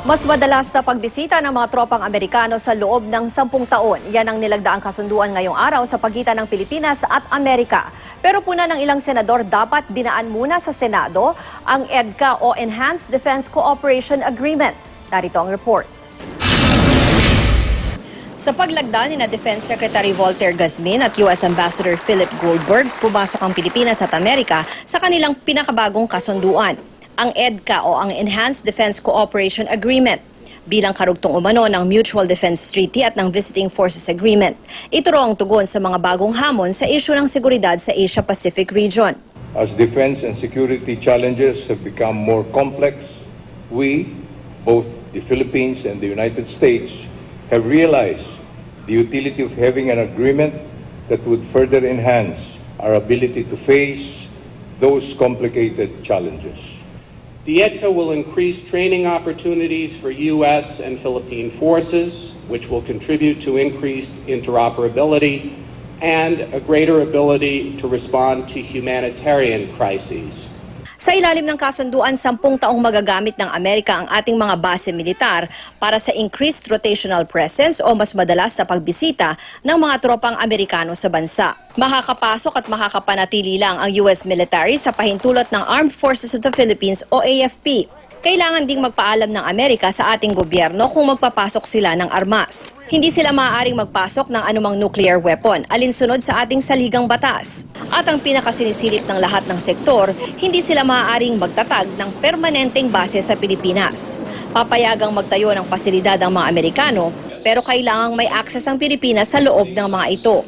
Mas madalas na pagbisita ng mga tropang Amerikano sa loob ng 10 taon. Yan ang nilagdaang kasunduan ngayong araw sa pagitan ng Pilipinas at Amerika. Pero puna ng ilang senador, dapat dinaan muna sa Senado ang EDCA o Enhanced Defense Cooperation Agreement. Narito ang report. Sa paglagda ni Defense Secretary Volter Gazmin at US Ambassador Philip Goldberg, pumasok ang Pilipinas at Amerika sa kanilang pinakabagong kasunduan, ang EDCA o ang Enhanced Defense Cooperation Agreement, bilang karugtong umano ng Mutual Defense Treaty at ng Visiting Forces Agreement. Ito raw ang tugon sa mga bagong hamon sa isyu ng seguridad sa Asia-Pacific region. As defense and security challenges have become more complex, we, both the Philippines and the United States, have realized the utility of having an agreement that would further enhance our ability to face those complicated challenges. The EDCA will increase training opportunities for U.S. and Philippine forces, which will contribute to increased interoperability and a greater ability to respond to humanitarian crises. Sa ilalim ng kasunduan, 10 taong magagamit ng Amerika ang ating mga base militar para sa increased rotational presence o mas madalas na pagbisita ng mga tropang Amerikano sa bansa. Makakapasok at makakapanatili lang ang US military sa pahintulot ng Armed Forces of the Philippines o AFP. Kailangan ding magpaalam ng Amerika sa ating gobyerno kung magpapasok sila ng armas. Hindi sila maaaring magpasok ng anumang nuclear weapon, alinsunod sa ating saligang batas. At ang pinakasinisilip ng lahat ng sektor, hindi sila maaaring magtatag ng permanenteng base sa Pilipinas. Papayagang magtayo ng pasilidad ang mga Amerikano, pero kailangang may access ang Pilipinas sa loob ng mga ito.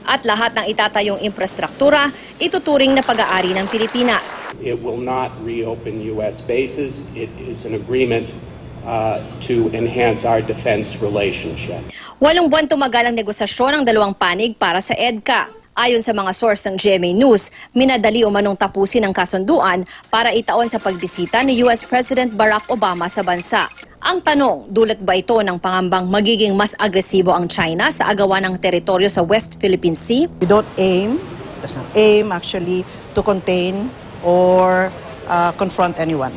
At lahat ng itatayong infrastruktura, ituturing na pag-aari ng Pilipinas. It will not reopen U.S. bases. It is an agreement to enhance our defense relationship. 8 buwan tumagal ang negosasyon ng dalawang panig para sa EDCA. Ayon sa mga source ng GMA News, minadali umanong tapusin ang kasunduan para itaon sa pagbisita ni US President Barack Obama sa bansa. Ang tanong, dulot ba ito ng pangambang magiging mas agresibo ang China sa agawan ng teritoryo sa West Philippine Sea? We don't aim, does not aim actually to contain or confront anyone.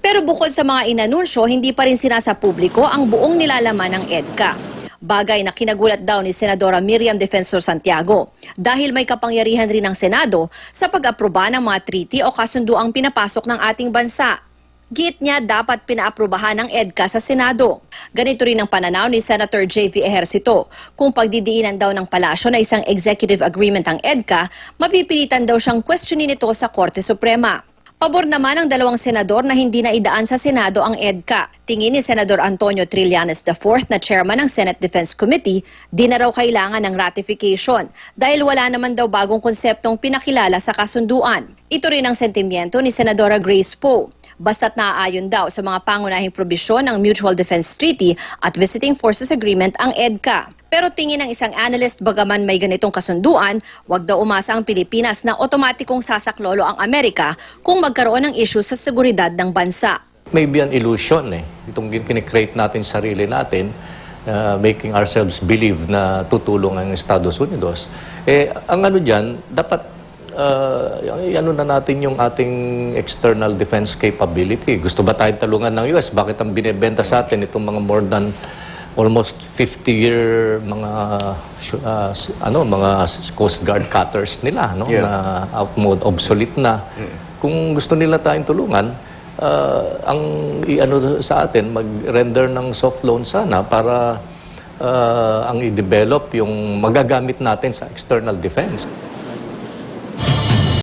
Pero bukod sa mga inanunsyo, hindi pa rin sinasa publiko ang buong nilalaman ng EDCA. Bagay na kinagulat daw ni Senadora Miriam Defensor Santiago dahil may kapangyarihan rin ng Senado sa pag-aproba ng mga treaty o kasunduang pinapasok ng ating bansa. Giit niya dapat pinaaprubahan ng EDCA sa Senado. Ganito rin ang pananaw ni Senator J.V. Ejercito. Kung pagdidiinan daw ng palasyo na isang executive agreement ang EDCA, mapipilitan daw siyang questionin ito sa Korte Suprema. Pabor naman ang dalawang senador na hindi na idaan sa Senado ang EDCA. Tingin ni Senador Antonio Trillanes IV na chairman ng Senate Defense Committee, di na raw kailangan ng ratification dahil wala naman daw bagong konseptong pinakilala sa kasunduan. Ito rin ang sentimiento ni Senadora Grace Poe. Basta't naaayon daw sa mga pangunahing probisyon ng Mutual Defense Treaty at Visiting Forces Agreement ang EDCA. Pero tingin ng isang analyst, bagaman may ganitong kasunduan, wag daw umasa ang Pilipinas na otomatikong sasaklolo ang Amerika kung magkaroon ng issue sa seguridad ng bansa. Maybe an illusion itong kinikreate natin sarili natin, making ourselves believe na tutulong ang Estados Unidos. Ang ano dyan, dapat ano na natin yung ating external defense capability. Gusto ba tayong talungan ng US? Bakit ang binebenta sa atin itong mga more than almost 50-year mga mga Coast Guard cutters nila, no? Yeah. Na outmode, obsolete na. Kung gusto nila tayong tulungan, ang i-ano sa atin, mag-render ng soft loan sana para ang i-develop yung magagamit natin sa external defense.